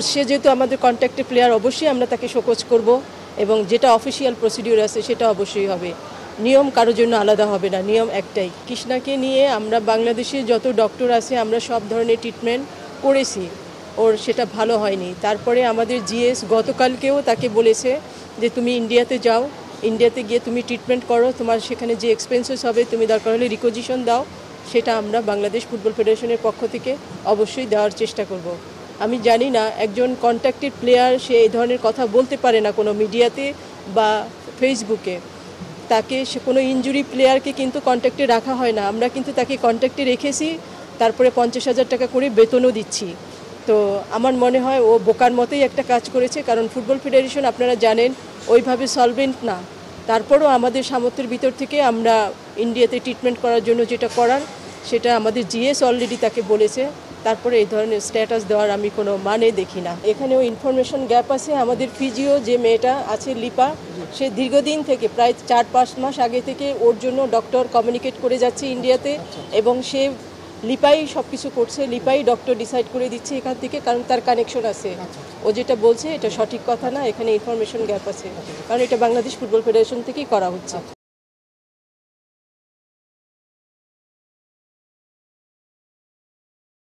সে যেহেতু আমাদের contacted player, অবশ্যই আমরা তাকে শোকজ করব এবং যেটা অফিসিয়াল প্রসিডিউর আছে সেটা অবশ্যই হবে। নিয়ম কারোর জন্য আলাদা হবে না, নিয়ম একটাই। কৃষ্ণাকে নিয়ে আমরা বাংলাদেশে যত ডক্টর আছে আমরা সব ধরনের ট্রিটমেন্ট করেছি, ওর সেটা ভালো হয়নি। তারপরে আমাদের জিএস গতকালকেও তাকে বলেছে যে তুমি ইন্ডিয়াতে যাও, ইন্ডিয়াতে গিয়ে তুমি ট্রিটমেন্ট করো, তোমার সেখানে যে এক্সপেন্সেস হবে তুমি দরকার হলে রিকোজিশন দাও, সেটা আমরা বাংলাদেশ ফুটবল ফেডারেশনের পক্ষ থেকে অবশ্যই দেওয়ার চেষ্টা করব। আমি জানি না একজন কন্ট্যাক্টেড প্লেয়ার সে এই ধরনের কথা বলতে পারে না কোনো মিডিয়াতে বা ফেসবুকে। তাকে সে কোনো ইনজুরি প্লেয়ারকে কিন্তু কন্ট্যাক্টে রাখা হয় না, আমরা কিন্তু তাকে কন্ট্যাক্টে রেখেছি, তারপরে 50,000 টাকা করে বেতনও দিচ্ছি। তো আমার মনে হয় ও বোকার মতোই একটা কাজ করেছে, কারণ ফুটবল ফেডারেশন আপনারা জানেন ওইভাবে সলভেন্ট না। তারপরও আমাদের সামর্থ্যের ভিতর থেকে আমরা ইন্ডিয়াতে ট্রিটমেন্ট করার জন্য যেটা করার সেটা আমাদের জিএস অলরেডি তাকে বলেছে। তারপরে এই ধরনের স্ট্যাটাস দেওয়ার আমি কোনো মানে দেখি না। এখানেও ইনফরমেশন গ্যাপ আছে। আমাদের ফিজিও যে মেয়েটা আছে লিপা, সে দীর্ঘদিন থেকে প্রায় 4-5 মাস আগে থেকে ওর জন্য ডক্টর কমিউনিকেট করে যাচ্ছে ইন্ডিয়াতে, এবং সে লিপাই সব কিছু করছে, লিপাই ডক্টর ডিসাইড করে দিচ্ছে এখান থেকে, কারণ তার কানেকশন আছে। ও যেটা বলছে এটা সঠিক কথা না, এখানে ইনফরমেশন গ্যাপ আছে, কারণ এটা বাংলাদেশ ফুটবল ফেডারেশন থেকেই করা হচ্ছে।